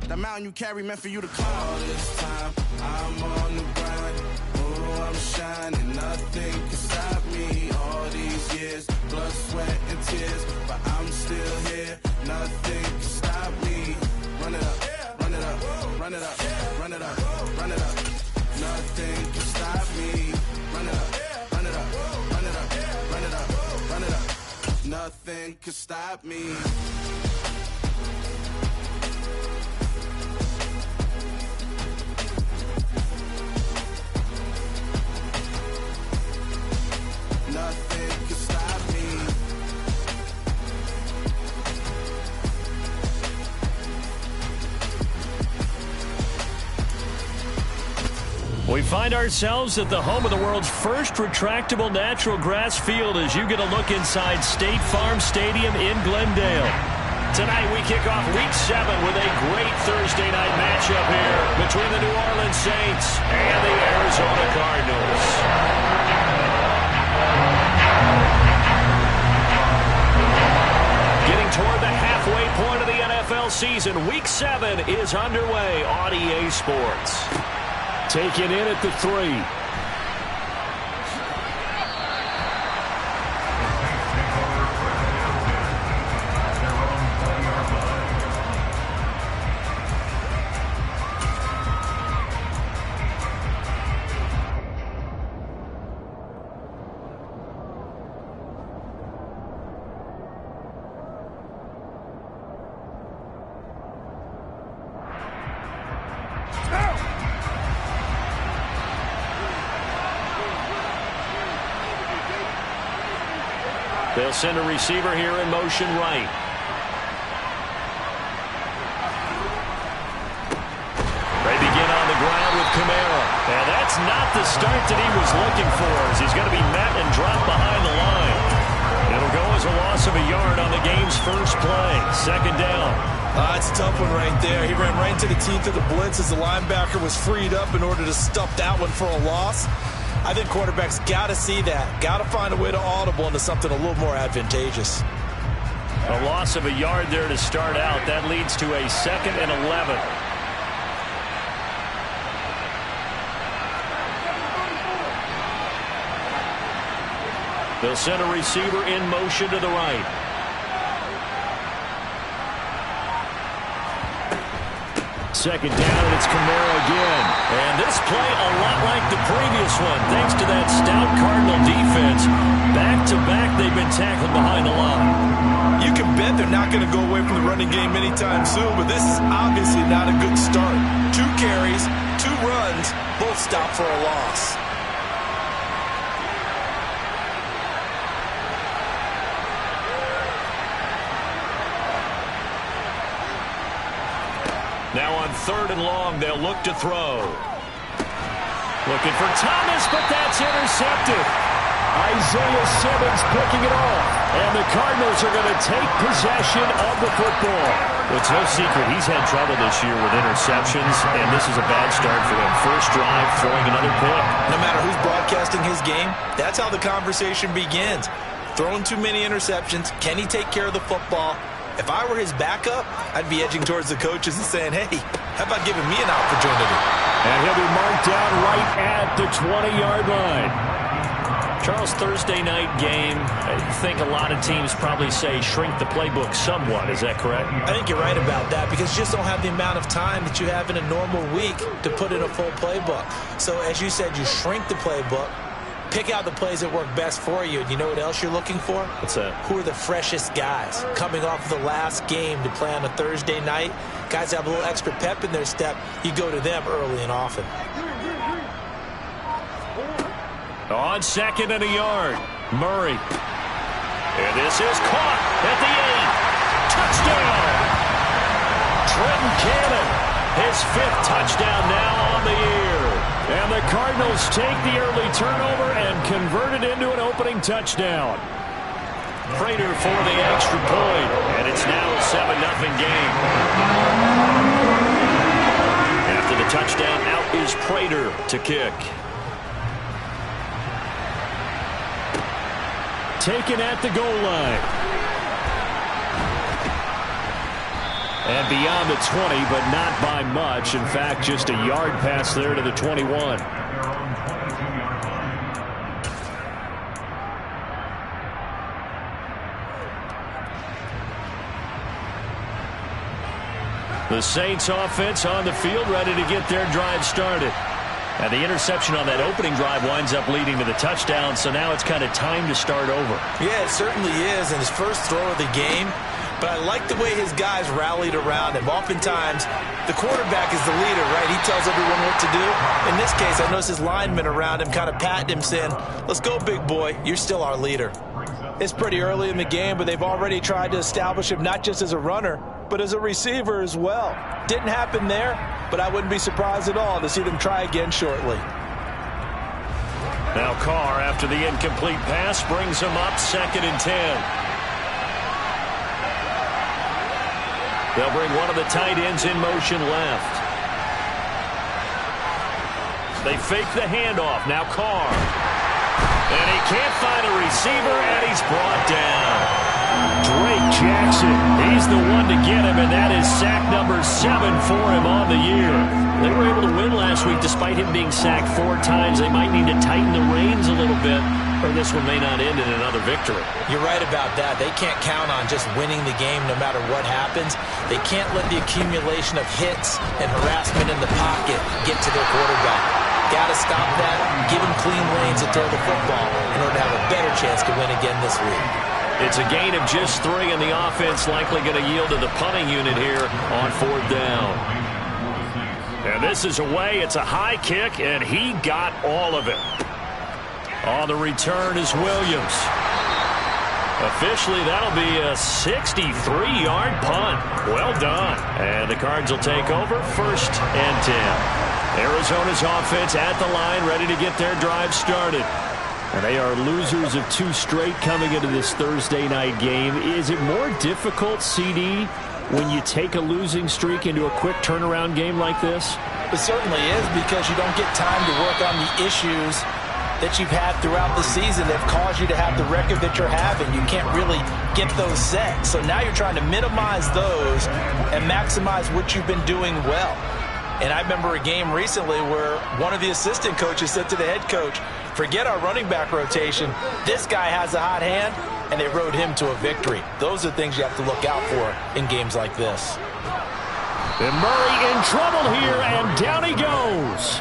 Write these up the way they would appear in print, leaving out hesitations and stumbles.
time, the mountain you carry meant for you to climb. All this time, I'm on the grind. Oh, I'm shining, nothing can stop me. All these years, blood, sweat, and tears, but I'm still here. Nothing can stop me. Run it up, run it up, run it up, run it up, run it up. Nothing can stop me. Run it up, run it up, run it up, run it up, run it up. Nothing can stop me. Nothing can stop me. We find ourselves at the home of the world's first retractable natural grass field as you get a look inside State Farm Stadium in Glendale. Tonight we kick off Week 7 with a great Thursday night matchup here between the New Orleans Saints and the Arizona Cardinals. Getting toward the halfway point of the NFL season, Week 7 is underway on EA Sports. Taken in at the 3. They'll send a receiver here in motion right. They begin on the ground with Kamara. And that's not the start that he was looking for, as he's going to be met and dropped behind the line. It'll go as a loss of a yard on the game's first play. Second down. It's a tough one right there. He ran right into the teeth of the blitz as the linebacker was freed up in order to stuff that one for a loss. I think quarterbacks got to see that. Got to find a way to audible into something a little more advantageous. A loss of a yard there to start out. That leads to a 2nd and 11. They'll send a receiver in motion to the right. Second down, and it's Kamara again. And this play a lot like the previous one, thanks to that stout Cardinal defense. Back-to-back, they've been tackled behind the line. You can bet they're not going to go away from the running game anytime soon, but this is obviously not a good start. 2 carries, 2 runs, both stopped for a loss. Now on 3rd and long, they'll look to throw. Looking for Thomas, but that's intercepted. Isaiah Simmons picking it off. And the Cardinals are going to take possession of the football. It's no secret he's had trouble this year with interceptions, and this is a bad start for him. First drive, throwing another pick. No matter who's broadcasting his game, that's how the conversation begins. Throwing too many interceptions. Can he take care of the football? If I were his backup, I'd be edging towards the coaches and saying, hey, how about giving me an opportunity? And he'll be marked down right at the 20-yard line. Charles, Thursday night game, I think a lot of teams probably say shrink the playbook somewhat. Is that correct? I think you're right about that because you just don't have the amount of time that you have in a normal week to put in a full playbook. So as you said, you shrink the playbook. Pick out the plays that work best for you. And you know what else you're looking for? What's that? Who are the freshest guys coming off of the last game to play on a Thursday night? Guys that have a little extra pep in their step. You go to them early and often. On 2nd and a yard, Murray. And this is caught at the 8. Touchdown! Trenton Cannon, his 5th touchdown now on the year. And the Cardinals take the early turnover and convert it into an opening touchdown. Prater for the extra point, and it's now a 7-0 game. After the touchdown, out is Prater to kick. Taken at the goal line. And beyond the 20, but not by much. In fact, just a yard pass there to the 21. The Saints offense on the field, ready to get their drive started. And the interception on that opening drive winds up leading to the touchdown, so now it's kind of time to start over. Yeah, it certainly is, and his first throw of the game. But I like the way his guys rallied around him. Oftentimes, the quarterback is the leader, right? He tells everyone what to do. In this case, I noticed his linemen around him kind of patting him, saying, let's go, big boy. You're still our leader. It's pretty early in the game, but they've already tried to establish him not just as a runner, but as a receiver as well. Didn't happen there, but I wouldn't be surprised at all to see them try again shortly. Now Carr, after the incomplete pass, brings him up 2nd and 10. They'll bring one of the tight ends in motion left. They fake the handoff. Now Carr. And he can't find a receiver, and he's brought down. Drake Jackson, he's the one to get him, and that is sack number 7 for him on the year. They were able to win last week despite him being sacked 4 times. They might need to tighten the reins a little bit, or this one may not end in another victory. You're right about that. They can't count on just winning the game no matter what happens. They can't let the accumulation of hits and harassment in the pocket get to their quarterback. Got to stop that, give him clean lanes to throw the football in order to have a better chance to win again this week. It's a gain of just 3, and the offense likely going to yield to the punting unit here on 4th down. And this is away. It's a high kick, and he got all of it. On the return is Williams. Officially, that'll be a 63-yard punt. Well done. And the Cards will take over 1st and 10. Arizona's offense at the line, ready to get their drive started. And they are losers of 2 straight coming into this Thursday night game. Is it more difficult, CD, when you take a losing streak into a quick turnaround game like this? It certainly is, because you don't get time to work on the issues that you've had throughout the season that have caused you to have the record that you're having. You can't really get those set. So now you're trying to minimize those and maximize what you've been doing well. And I remember a game recently where one of the assistant coaches said to the head coach, forget our running back rotation. This guy has a hot hand, and they rode him to a victory. Those are things you have to look out for in games like this. And Murray in trouble here, and down he goes.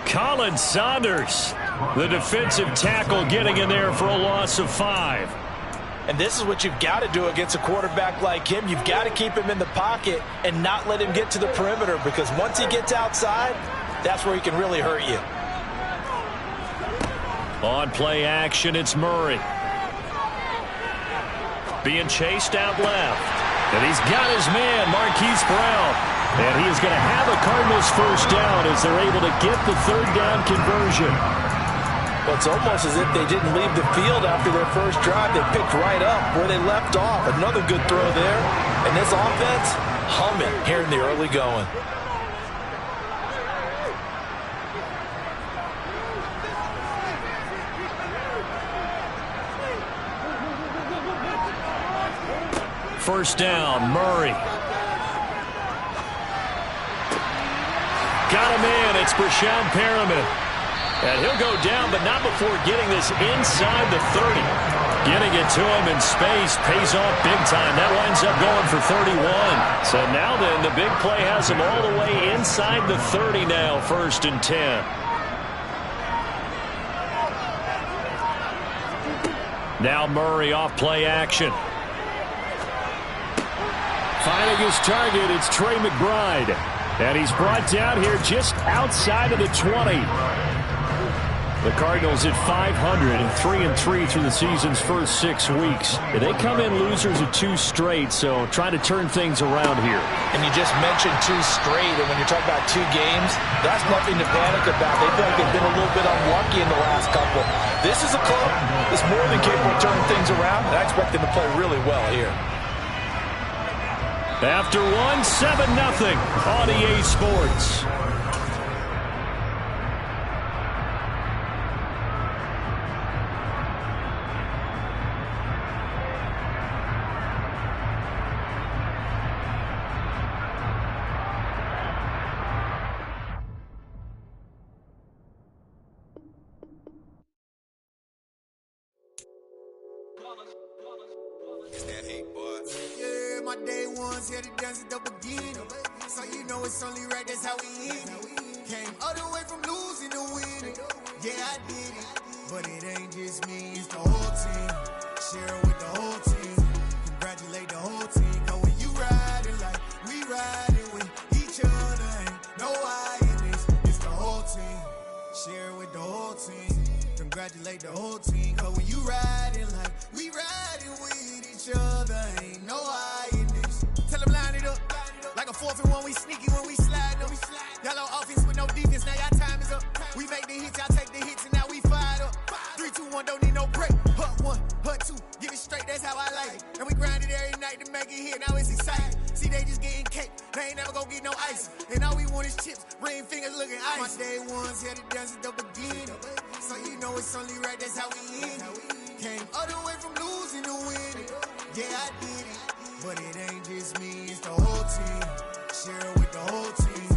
Colin Saunders, the defensive tackle, getting in there for a loss of 5. And this is what you've got to do against a quarterback like him. You've got to keep him in the pocket and not let him get to the perimeter, because once he gets outside, that's where he can really hurt you. On play action, it's Murray. Being chased out left. And he's got his man, Marquise Brown. And he is going to have a Cardinals 1st down as they're able to get the 3rd down conversion. Well, it's almost as if they didn't leave the field after their first drive. They picked right up where they left off. Another good throw there. And this offense, humming here in the early going. First down, Murray. Got him in. It's Brashad Perriman. And he'll go down, but not before getting this inside the 30. Getting it to him in space pays off big time. That winds up going for 31. So now then, the big play has him all the way inside the 30 now, 1st and 10. Now Murray off play action. Finding his target, it's Trey McBride. And he's brought down here just outside of the 20. The Cardinals at 500 and 3-3 through the season's first 6 weeks. They come in losers of 2 straight, so trying to turn things around here. And you just mentioned 2 straight, and when you're talking about 2 games, that's nothing to panic about. They feel like they've been a little bit unlucky in the last couple. This is a club that's more than capable of turning things around, and I expect them to play really well here. After 1, 7-0 on EA Sports. It's that hate, boy. Yeah, my day ones here to dance at the beginning. So you know it's only right, that's how we end it. Came all the way from losing to winning. Yeah, I did it. But it ain't just me, it's the whole team. Share it with the whole team. Congratulate the whole team. Cause when you riding like we riding with each other, ain't no I in this. It's the whole team. Share it with the whole team. Congratulate the whole team. Cause when you riding like we riding with each other, ain't no I in this. Tell them line it up. Like a 4th and 1, we sneaky when we slide them. Y'all on offense with no defense, now y'all time is up. We make the hits, y'all take the hits, and now we fired up. 3, 2, 1, don't need no break. Hut 1, hut 2, give it straight, that's how I like it. And we grind it every night to make it hit, now it's exciting. See, they just getting cake, they ain't never gonna get no ice. And all we want is chips, ring fingers looking ice. My day ones here to dance at the beginning. So you know it's only right, that's how we end it. Came all the way from losing to winning. Yeah, I did it, but it ain't just me.